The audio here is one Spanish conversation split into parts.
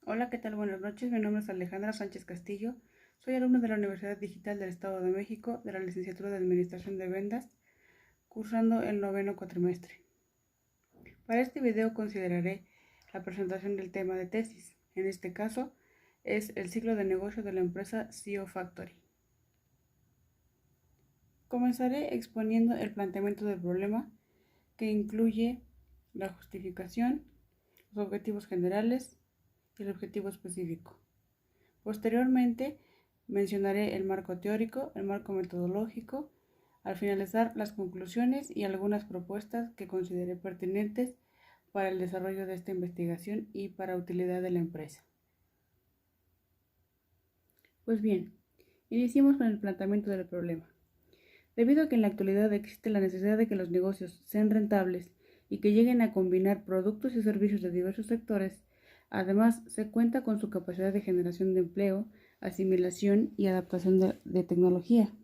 Hola, ¿qué tal? Buenas noches. Mi nombre es Alejandra Sánchez Castillo. Soy alumna de la Universidad Digital del Estado de México, de la licenciatura de Administración de Ventas, cursando el noveno cuatrimestre. Para este video consideraré la presentación del tema de tesis. En este caso, es el ciclo de negocio de la empresa CEO Factory. Comenzaré exponiendo el planteamiento del problema, que incluye la justificación, los objetivos generales y el objetivo específico. Posteriormente, mencionaré el marco teórico, el marco metodológico, al finalizar las conclusiones y algunas propuestas que consideré pertinentes para el desarrollo de esta investigación y para utilidad de la empresa. Pues bien, iniciemos con el planteamiento del problema. Debido a que en la actualidad existe la necesidad de que los negocios sean rentables y que lleguen a combinar productos y servicios de diversos sectores, además se cuenta con su capacidad de generación de empleo, asimilación y adaptación de tecnología,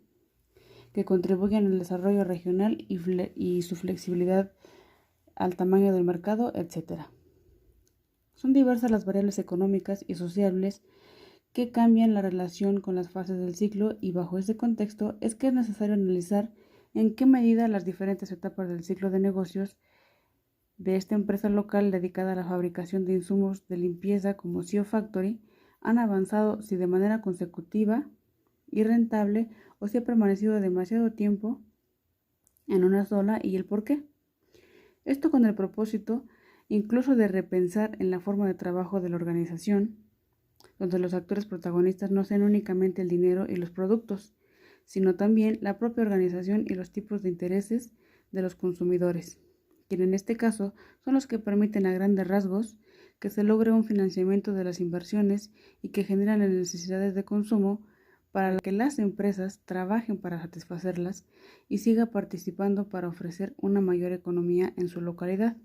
que contribuyen al desarrollo regional y su flexibilidad al tamaño del mercado, etc. Son diversas las variables económicas y sociales que cambian la relación con las fases del ciclo, y bajo este contexto es que es necesario analizar en qué medida las diferentes etapas del ciclo de negocios de esta empresa local dedicada a la fabricación de insumos de limpieza como CEO Factory han avanzado, si de manera consecutiva y rentable, o si ha permanecido demasiado tiempo en una sola, y el por qué. Esto con el propósito incluso de repensar en la forma de trabajo de la organización, donde los actores protagonistas no sean únicamente el dinero y los productos, sino también la propia organización y los tipos de intereses de los consumidores, quienes en este caso son los que permiten a grandes rasgos que se logre un financiamiento de las inversiones y que generan las necesidades de consumo para que las empresas trabajen para satisfacerlas y siga participando para ofrecer una mayor economía en su localidad.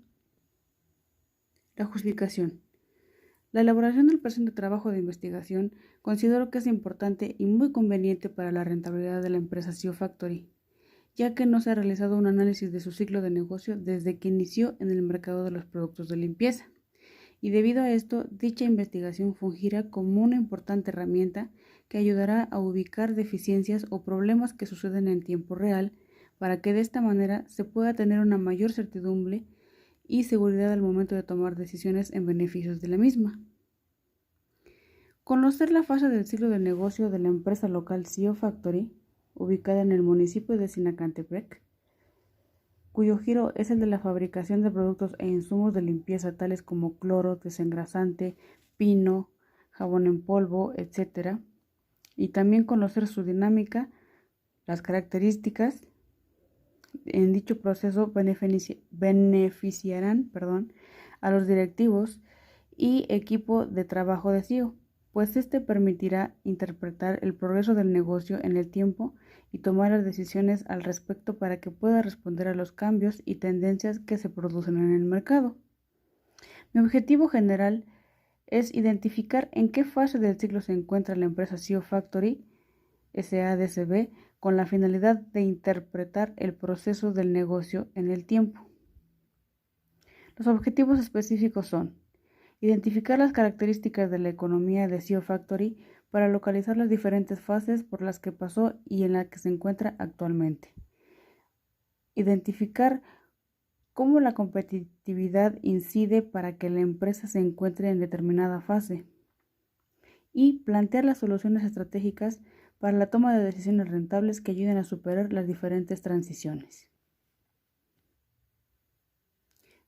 La justificación. La elaboración del presente trabajo de investigación considero que es importante y muy conveniente para la rentabilidad de la empresa CEO Factory, ya que no se ha realizado un análisis de su ciclo de negocio desde que inició en el mercado de los productos de limpieza, y debido a esto, dicha investigación fungirá como una importante herramienta que ayudará a ubicar deficiencias o problemas que suceden en tiempo real, para que de esta manera se pueda tener una mayor certidumbre y seguridad al momento de tomar decisiones en beneficio de la misma. Conocer la fase del ciclo de negocio de la empresa local CEO Factory, ubicada en el municipio de Sinacantepec, cuyo giro es el de la fabricación de productos e insumos de limpieza tales como cloro, desengrasante, pino, jabón en polvo, etc. Y también conocer su dinámica, las características en dicho proceso beneficiarán a los directivos y equipo de trabajo de CEO, pues este permitirá interpretar el progreso del negocio en el tiempo y tomar las decisiones al respecto para que pueda responder a los cambios y tendencias que se producen en el mercado. Mi objetivo general es identificar en qué fase del ciclo se encuentra la empresa CEO Factory SADCB, con la finalidad de interpretar el proceso del negocio en el tiempo. Los objetivos específicos son: identificar las características de la economía de CEO Factory para localizar las diferentes fases por las que pasó y en las que se encuentra actualmente. Identificar cómo la competitividad incide para que la empresa se encuentre en determinada fase. Y plantear las soluciones estratégicas para la toma de decisiones rentables que ayuden a superar las diferentes transiciones.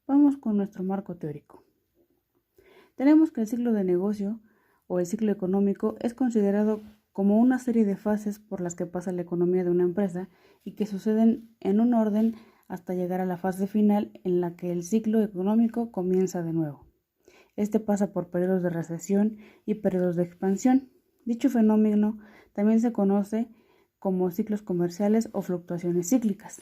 Vamos con nuestro marco teórico. Tenemos que el ciclo de negocio o el ciclo económico es considerado como una serie de fases por las que pasa la economía de una empresa y que suceden en un orden hasta llegar a la fase final en la que el ciclo económico comienza de nuevo. Este pasa por periodos de recesión y periodos de expansión. Dicho fenómeno también se conoce como ciclos comerciales o fluctuaciones cíclicas.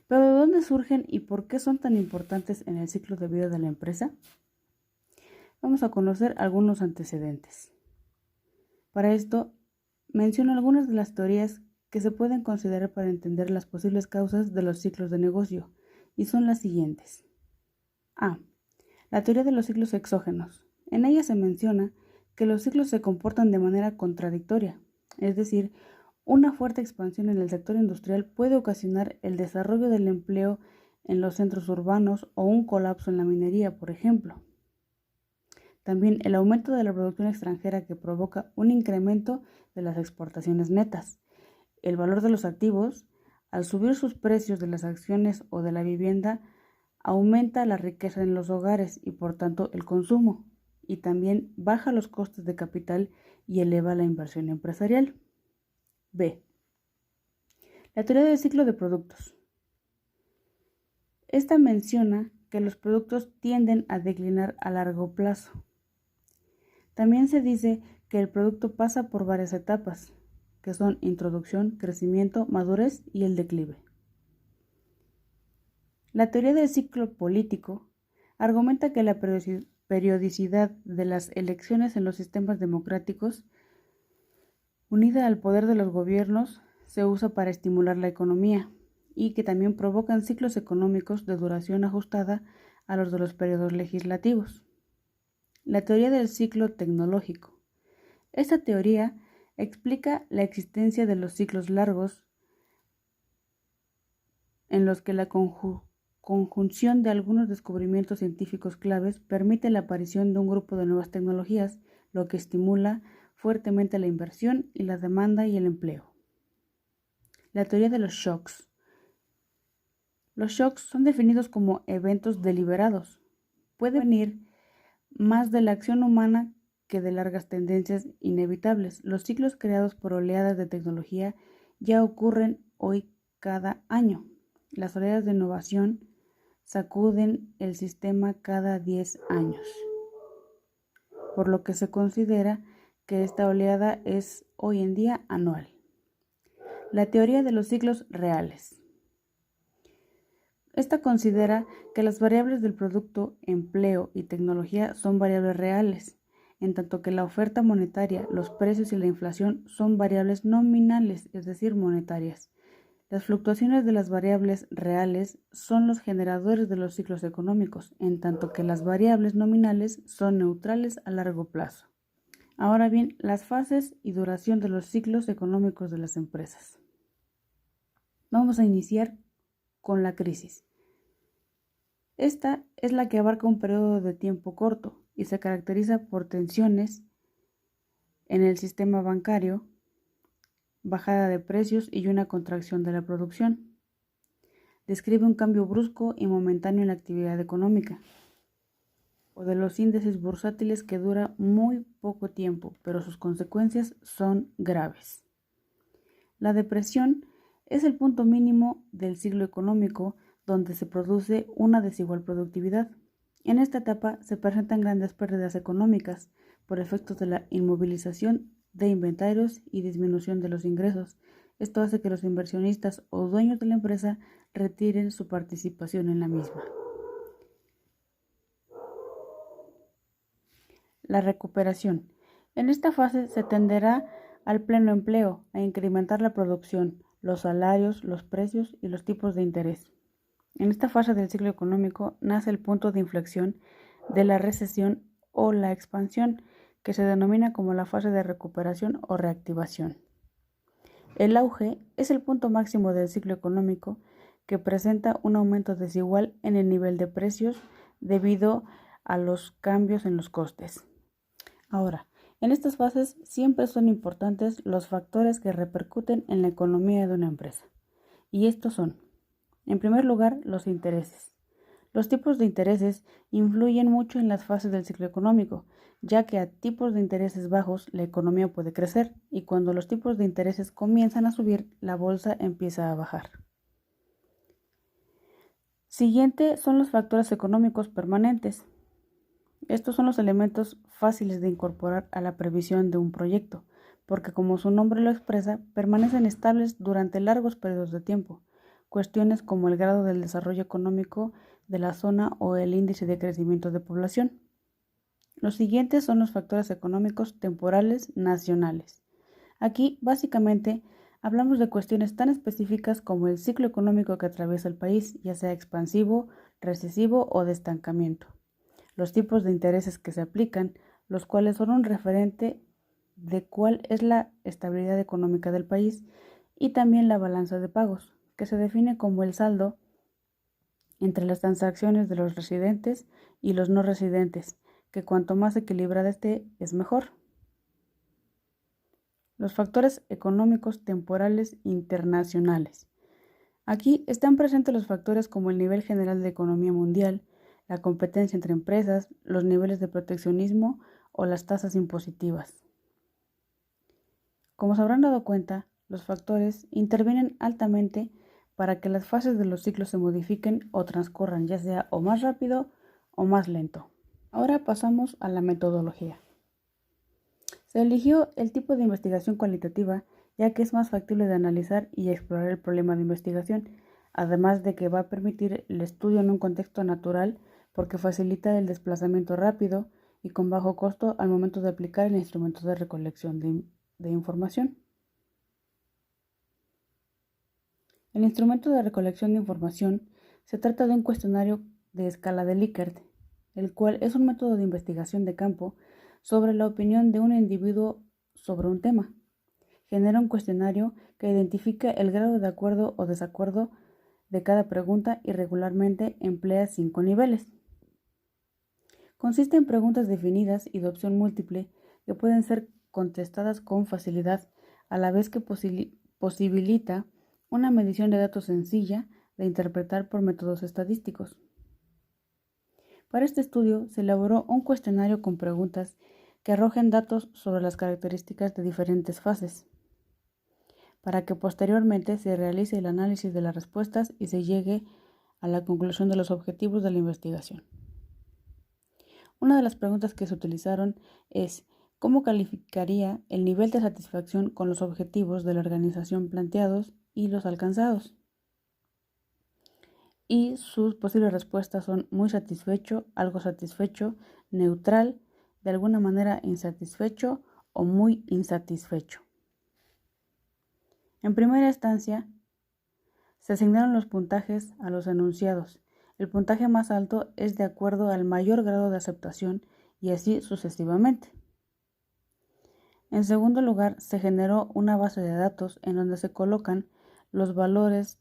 ¿Pero de dónde surgen y por qué son tan importantes en el ciclo de vida de la empresa? Vamos a conocer algunos antecedentes. Para esto, menciono algunas de las teorías que se pueden considerar para entender las posibles causas de los ciclos de negocio, y son las siguientes. A. La teoría de los ciclos exógenos. En ella se menciona que los ciclos se comportan de manera contradictoria, es decir, una fuerte expansión en el sector industrial puede ocasionar el desarrollo del empleo en los centros urbanos o un colapso en la minería, por ejemplo. También el aumento de la producción extranjera que provoca un incremento de las exportaciones netas. El valor de los activos, al subir sus precios de las acciones o de la vivienda, aumenta la riqueza en los hogares y por tanto el consumo, y también baja los costes de capital y eleva la inversión empresarial. B. La teoría del ciclo de productos. Esta menciona que los productos tienden a declinar a largo plazo. También se dice que el producto pasa por varias etapas, que son introducción, crecimiento, madurez y el declive. La teoría del ciclo político argumenta que la periodicidad de las elecciones en los sistemas democráticos, unida al poder de los gobiernos, se usa para estimular la economía y que también provocan ciclos económicos de duración ajustada a los de los periodos legislativos. La teoría del ciclo tecnológico. Esta teoría explica la existencia de los ciclos largos en los que la conjunción de algunos descubrimientos científicos claves permite la aparición de un grupo de nuevas tecnologías, lo que estimula fuertemente la inversión y la demanda y el empleo. La teoría de los shocks. Los shocks son definidos como eventos deliberados. Pueden venir más de la acción humana que de largas tendencias inevitables. Los ciclos creados por oleadas de tecnología ya ocurren hoy cada año. Las oleadas de innovación sacuden el sistema cada 10 años, por lo que se considera que esta oleada es hoy en día anual. La teoría de los ciclos reales. Esta considera que las variables del producto, empleo y tecnología son variables reales, en tanto que la oferta monetaria, los precios y la inflación son variables nominales, es decir, monetarias. Las fluctuaciones de las variables reales son los generadores de los ciclos económicos, en tanto que las variables nominales son neutrales a largo plazo. Ahora bien, las fases y duración de los ciclos económicos de las empresas. Vamos a iniciar con la crisis. Esta es la que abarca un periodo de tiempo corto y se caracteriza por tensiones en el sistema bancario, bajada de precios y una contracción de la producción. Describe un cambio brusco y momentáneo en la actividad económica o de los índices bursátiles que dura muy poco tiempo, pero sus consecuencias son graves. La depresión es el punto mínimo del ciclo económico donde se produce una desigual productividad. En esta etapa se presentan grandes pérdidas económicas por efectos de la inmovilización de inventarios y disminución de los ingresos. Esto hace que los inversionistas o dueños de la empresa retiren su participación en la misma. La recuperación. En esta fase se tenderá al pleno empleo, a incrementar la producción, los salarios, los precios y los tipos de interés. En esta fase del ciclo económico nace el punto de inflexión de la recesión o la expansión, que se denomina como la fase de recuperación o reactivación. El auge es el punto máximo del ciclo económico que presenta un aumento desigual en el nivel de precios debido a los cambios en los costes. Ahora, en estas fases siempre son importantes los factores que repercuten en la economía de una empresa. Y estos son, en primer lugar, los intereses. Los tipos de intereses influyen mucho en las fases del ciclo económico, ya que a tipos de intereses bajos la economía puede crecer y cuando los tipos de intereses comienzan a subir, la bolsa empieza a bajar. Siguiente son los factores económicos permanentes. Estos son los elementos fáciles de incorporar a la previsión de un proyecto, porque como su nombre lo expresa, permanecen estables durante largos periodos de tiempo. Cuestiones como el grado del desarrollo económico de la zona o el índice de crecimiento de población. Los siguientes son los factores económicos temporales nacionales. Aquí, básicamente, hablamos de cuestiones tan específicas como el ciclo económico que atraviesa el país, ya sea expansivo, recesivo o de estancamiento. los tipos de intereses que se aplican, los cuales son un referente de cuál es la estabilidad económica del país, y también la balanza de pagos, que se define como el saldo entre las transacciones de los residentes y los no residentes, que cuanto más equilibrada esté, es mejor. Los factores económicos temporales internacionales. Aquí están presentes los factores como el nivel general de economía mundial, la competencia entre empresas, los niveles de proteccionismo o las tasas impositivas. Como se habrán dado cuenta, los factores intervienen altamente para que las fases de los ciclos se modifiquen o transcurran, ya sea o más rápido o más lento. Ahora pasamos a la metodología. Se eligió el tipo de investigación cualitativa, ya que es más factible de analizar y explorar el problema de investigación, además de que va a permitir el estudio en un contexto natural porque facilita el desplazamiento rápido y con bajo costo al momento de aplicar el instrumento de recolección de información. El instrumento de recolección de información se trata de un cuestionario de escala de Likert, el cual es un método de investigación de campo sobre la opinión de un individuo sobre un tema. Genera un cuestionario que identifica el grado de acuerdo o desacuerdo de cada pregunta y regularmente emplea 5 niveles. Consiste en preguntas definidas y de opción múltiple que pueden ser contestadas con facilidad, a la vez que posibilita una medición de datos sencilla de interpretar por métodos estadísticos. Para este estudio se elaboró un cuestionario con preguntas que arrojen datos sobre las características de diferentes fases, para que posteriormente se realice el análisis de las respuestas y se llegue a la conclusión de los objetivos de la investigación. Una de las preguntas que se utilizaron es: ¿cómo calificaría el nivel de satisfacción con los objetivos de la organización planteados y los alcanzados? Y sus posibles respuestas son muy satisfecho, algo satisfecho, neutral, de alguna manera insatisfecho o muy insatisfecho. En primera instancia, se asignaron los puntajes a los enunciados. El puntaje más alto es de acuerdo al mayor grado de aceptación y así sucesivamente. En segundo lugar, se generó una base de datos en donde se colocan los valores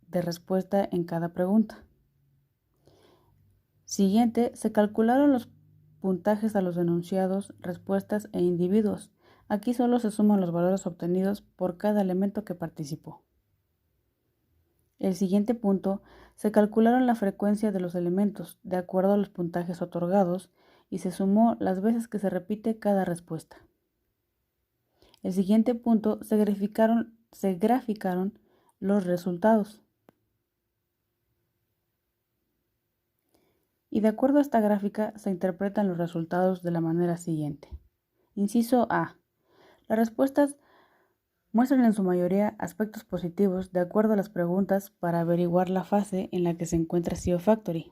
de respuesta en cada pregunta. Siguiente, se calcularon los puntajes a los enunciados, respuestas e individuos. Aquí solo se suman los valores obtenidos por cada elemento que participó. El siguiente punto, se calcularon la frecuencia de los elementos de acuerdo a los puntajes otorgados y se sumó las veces que se repite cada respuesta. El siguiente punto, se graficaron los resultados. Y de acuerdo a esta gráfica se interpretan los resultados de la manera siguiente. Inciso A. Las respuestas muestran en su mayoría aspectos positivos de acuerdo a las preguntas para averiguar la fase en la que se encuentra SEO Factory.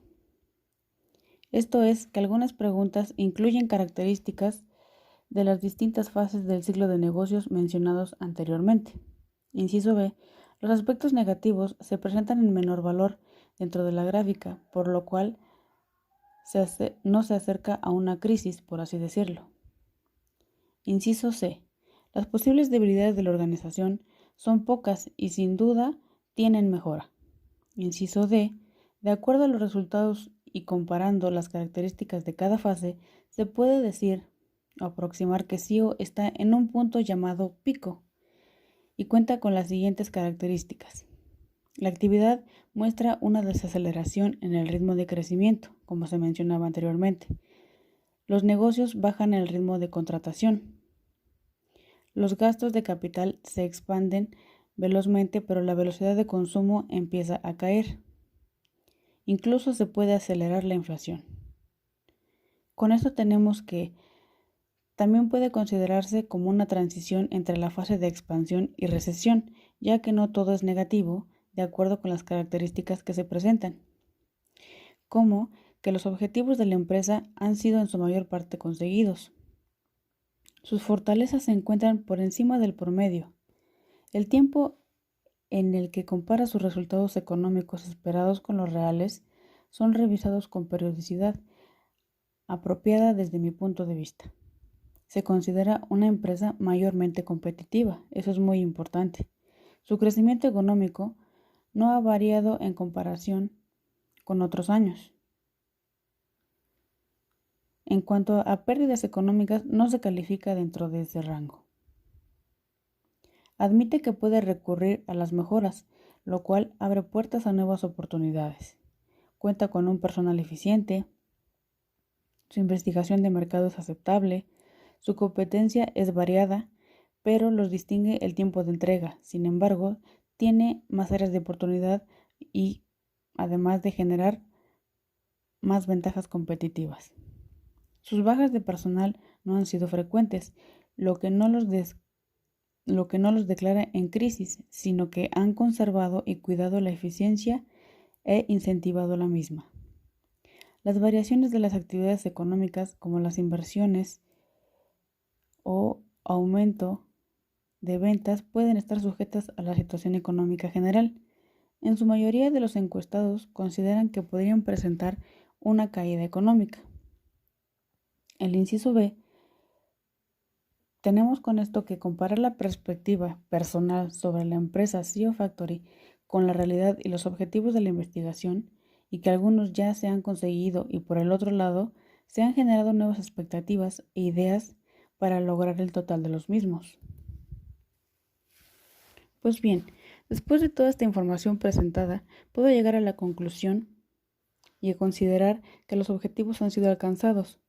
Esto es que algunas preguntas incluyen características de las distintas fases del ciclo de negocios mencionados anteriormente. Inciso B. Los aspectos negativos se presentan en menor valor dentro de la gráfica, por lo cual no se acerca a una crisis, por así decirlo. Inciso C. Las posibles debilidades de la organización son pocas y sin duda tienen mejora. Inciso D. De acuerdo a los resultados y comparando las características de cada fase, se puede decir o aproximar que SEO está en un punto llamado pico y cuenta con las siguientes características. La actividad muestra una desaceleración en el ritmo de crecimiento, como se mencionaba anteriormente. Los negocios bajan el ritmo de contratación. Los gastos de capital se expanden velozmente, pero la velocidad de consumo empieza a caer. Incluso se puede acelerar la inflación. Con esto tenemos que también puede considerarse como una transición entre la fase de expansión y recesión, ya que no todo es negativo, de acuerdo con las características que se presentan, como que los objetivos de la empresa han sido en su mayor parte conseguidos. Sus fortalezas se encuentran por encima del promedio. El tiempo en el que compara sus resultados económicos esperados con los reales son revisados con periodicidad, apropiada desde mi punto de vista. Se considera una empresa mayormente competitiva, eso es muy importante. Su crecimiento económico no ha variado en comparación con otros años. En cuanto a pérdidas económicas, no se califica dentro de ese rango. Admite que puede recurrir a las mejoras, lo cual abre puertas a nuevas oportunidades. Cuenta con un personal eficiente, su investigación de mercado es aceptable, su competencia es variada, pero los distingue el tiempo de entrega. Sin embargo, tiene más áreas de oportunidad y además de generar más ventajas competitivas. Sus bajas de personal no han sido frecuentes, lo que no los declara en crisis, sino que han conservado y cuidado la eficiencia e incentivado la misma. Las variaciones de las actividades económicas, como las inversiones o aumento de ventas, pueden estar sujetas a la situación económica general. En su mayoría de los encuestados consideran que podrían presentar una caída económica. El inciso B. Tenemos con esto que comparar la perspectiva personal sobre la empresa CEO Factory con la realidad y los objetivos de la investigación, y que algunos ya se han conseguido y por el otro lado se han generado nuevas expectativas e ideas para lograr el total de los mismos. Pues bien, después de toda esta información presentada, puedo llegar a la conclusión y a considerar que los objetivos han sido alcanzados,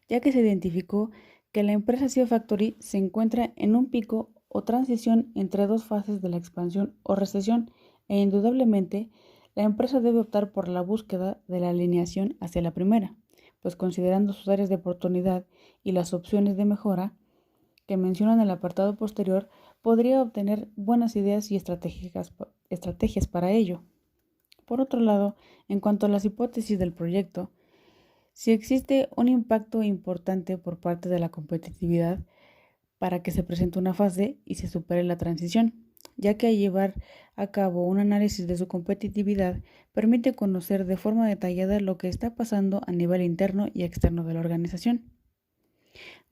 ya que se identificó que la empresa CEO Factory se encuentra en un pico o transición entre dos fases de la expansión o recesión, e indudablemente la empresa debe optar por la búsqueda de la alineación hacia la primera, pues considerando sus áreas de oportunidad y las opciones de mejora que mencionan en el apartado posterior, podría obtener buenas ideas y estrategias para ello. Por otro lado, en cuanto a las hipótesis del proyecto, si existe un impacto importante por parte de la competitividad para que se presente una fase y se supere la transición, ya que al llevar a cabo un análisis de su competitividad permite conocer de forma detallada lo que está pasando a nivel interno y externo de la organización.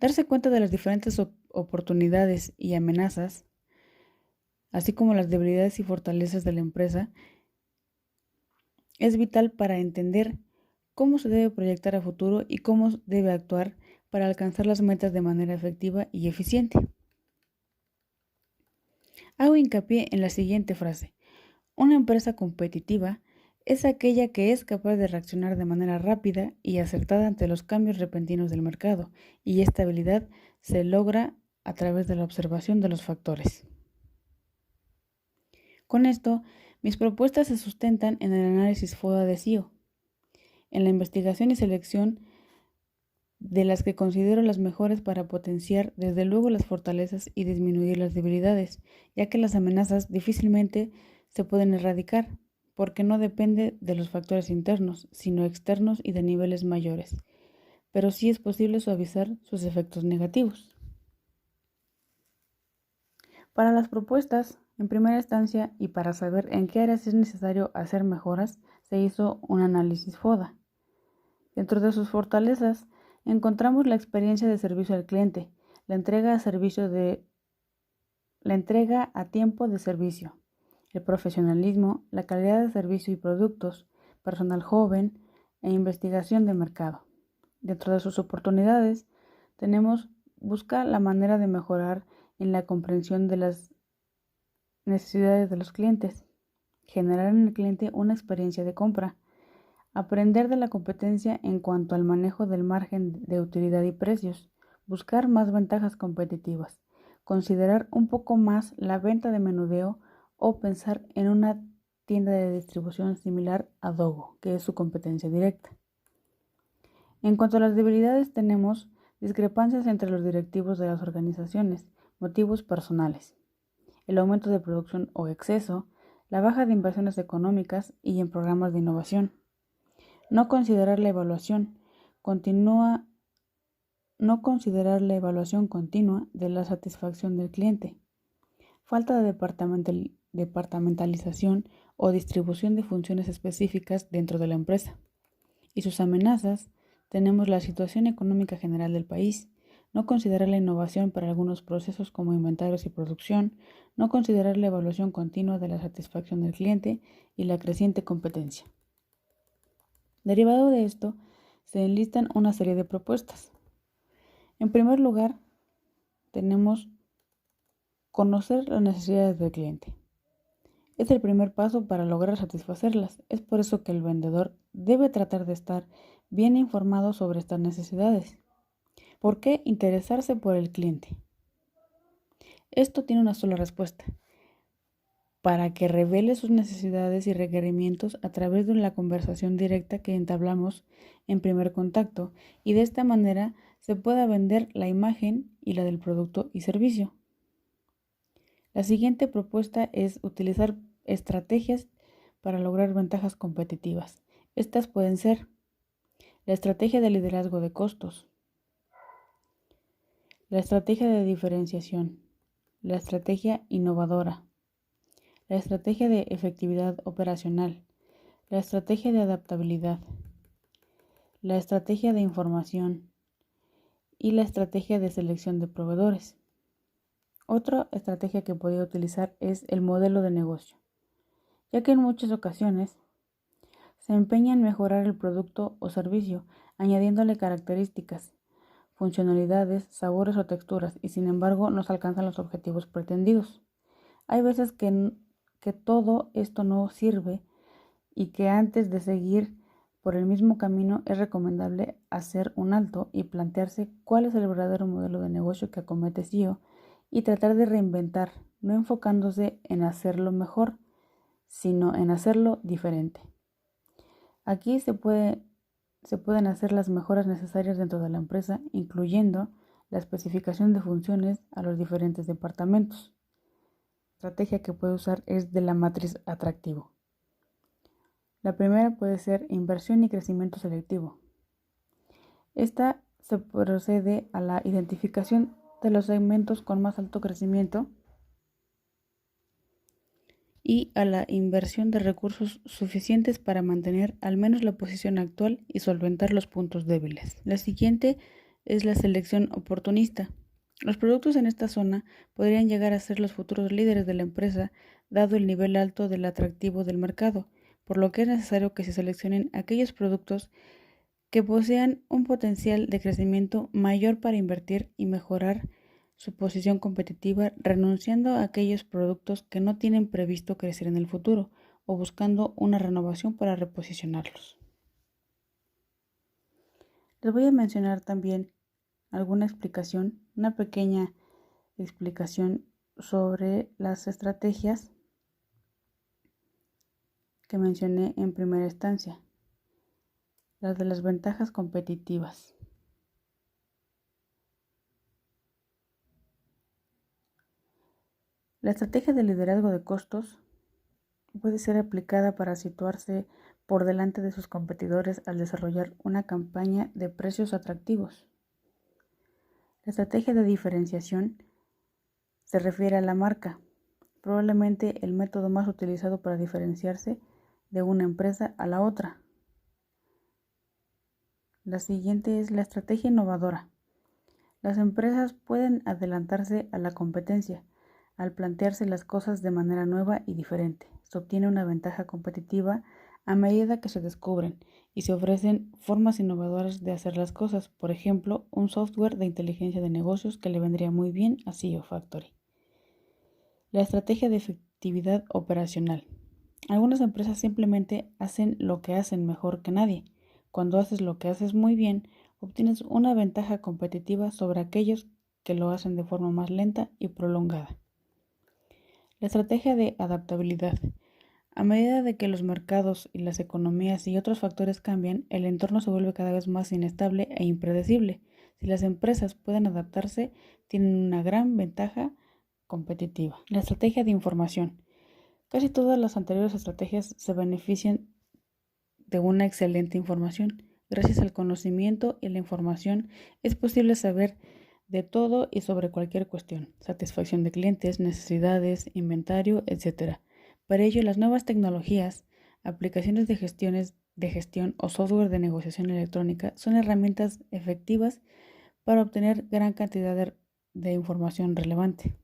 Darse cuenta de las diferentes oportunidades y amenazas, así como las debilidades y fortalezas de la empresa, es vital para entender cómo se debe proyectar a futuro y cómo debe actuar para alcanzar las metas de manera efectiva y eficiente. Hago hincapié en la siguiente frase: una empresa competitiva es aquella que es capaz de reaccionar de manera rápida y acertada ante los cambios repentinos del mercado, y esta habilidad se logra a través de la observación de los factores. Con esto, mis propuestas se sustentan en el análisis FODA de CEO, en la investigación y selección de las que considero las mejores para potenciar desde luego las fortalezas y disminuir las debilidades, ya que las amenazas difícilmente se pueden erradicar, porque no depende de los factores internos, sino externos y de niveles mayores, pero sí es posible suavizar sus efectos negativos. Para las propuestas, en primera instancia, y para saber en qué áreas es necesario hacer mejoras, se hizo un análisis FODA. Dentro de sus fortalezas, encontramos la experiencia de servicio al cliente, la entrega a tiempo de servicio, el profesionalismo, la calidad de servicio y productos, personal joven e investigación de mercado. Dentro de sus oportunidades, tenemos buscar la manera de mejorar en la comprensión de las necesidades de los clientes, generar en el cliente una experiencia de compra, aprender de la competencia en cuanto al manejo del margen de utilidad y precios, buscar más ventajas competitivas, considerar un poco más la venta de menudeo o pensar en una tienda de distribución similar a Dogo, que es su competencia directa. En cuanto a las debilidades, tenemos discrepancias entre los directivos de las organizaciones, motivos personales, el aumento de producción o exceso, la baja de inversiones económicas y en programas de innovación. No considerar la evaluación continua de la satisfacción del cliente. Falta de departamentalización o distribución de funciones específicas dentro de la empresa. Y sus amenazas Tenemos la situación económica general del país, no considerar la innovación para algunos procesos como inventarios y producción, no considerar la evaluación continua de la satisfacción del cliente y la creciente competencia. Derivado de esto, se enlistan una serie de propuestas. En primer lugar, tenemos conocer las necesidades del cliente. Es el primer paso para lograr satisfacerlas. Es por eso que el vendedor debe tratar de estar bien informado sobre estas necesidades. ¿Por qué interesarse por el cliente? Esto tiene una sola respuesta: para que revele sus necesidades y requerimientos a través de la conversación directa que entablamos en primer contacto, y de esta manera se pueda vender la imagen y la del producto y servicio. La siguiente propuesta es utilizar estrategias para lograr ventajas competitivas. Estas pueden ser la estrategia de liderazgo de costos, la estrategia de diferenciación, la estrategia innovadora, la estrategia de efectividad operacional, la estrategia de adaptabilidad, la estrategia de información y la estrategia de selección de proveedores. Otra estrategia que podría utilizar es el modelo de negocio, ya que en muchas ocasiones se empeña en mejorar el producto o servicio, añadiéndole características, funcionalidades, sabores o texturas, y sin embargo no se alcanzan los objetivos pretendidos. Hay veces que todo esto no sirve y que antes de seguir por el mismo camino es recomendable hacer un alto y plantearse cuál es el verdadero modelo de negocio que acomete CEO y tratar de reinventar, no enfocándose en hacerlo mejor, sino en hacerlo diferente. Aquí se pueden hacer las mejoras necesarias dentro de la empresa, incluyendo la especificación de funciones a los diferentes departamentos. La estrategia que puede usar es de la matriz atractivo. La primera puede ser inversión y crecimiento selectivo. Esta se procede a la identificación de los segmentos con más alto crecimiento y a la inversión de recursos suficientes para mantener al menos la posición actual y solventar los puntos débiles. La siguiente es la selección oportunista. Los productos en esta zona podrían llegar a ser los futuros líderes de la empresa, dado el nivel alto del atractivo del mercado, por lo que es necesario que se seleccionen aquellos productos que posean un potencial de crecimiento mayor para invertir y mejorar su posición competitiva, renunciando a aquellos productos que no tienen previsto crecer en el futuro o buscando una renovación para reposicionarlos. Les voy a mencionar también una pequeña explicación sobre las estrategias que mencioné en primera instancia, las de las ventajas competitivas. La estrategia de liderazgo de costos puede ser aplicada para situarse por delante de sus competidores al desarrollar una campaña de precios atractivos. La estrategia de diferenciación se refiere a la marca, probablemente el método más utilizado para diferenciarse de una empresa a la otra. La siguiente es la estrategia innovadora. Las empresas pueden adelantarse a la competencia al plantearse las cosas de manera nueva y diferente. Se obtiene una ventaja competitiva a medida que se descubren y se ofrecen formas innovadoras de hacer las cosas. Por ejemplo, un software de inteligencia de negocios que le vendría muy bien a CEO Factory. La estrategia de efectividad operacional. Algunas empresas simplemente hacen lo que hacen mejor que nadie. Cuando haces lo que haces muy bien, obtienes una ventaja competitiva sobre aquellos que lo hacen de forma más lenta y prolongada. La estrategia de adaptabilidad. A medida de que los mercados y las economías y otros factores cambian, el entorno se vuelve cada vez más inestable e impredecible. Si las empresas pueden adaptarse, tienen una gran ventaja competitiva. La estrategia de información. Casi todas las anteriores estrategias se benefician de una excelente información. Gracias al conocimiento y la información es posible saber de todo y sobre cualquier cuestión, satisfacción de clientes, necesidades, inventario, etc. Para ello, las nuevas tecnologías, aplicaciones de gestiones de gestión o software de negociación electrónica son herramientas efectivas para obtener gran cantidad de información relevante.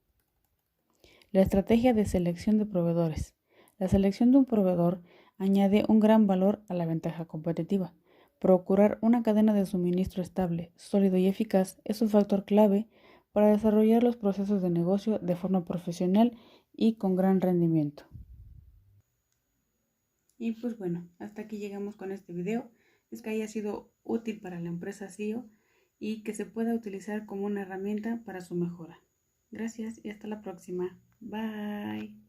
La estrategia de selección de proveedores. La selección de un proveedor añade un gran valor a la ventaja competitiva. Procurar una cadena de suministro estable, sólido y eficaz es un factor clave para desarrollar los procesos de negocio de forma profesional y con gran rendimiento. Y pues bueno, hasta aquí llegamos con este video. Es que haya sido útil para la empresa SEO y que se pueda utilizar como una herramienta para su mejora. Gracias y hasta la próxima. Bye.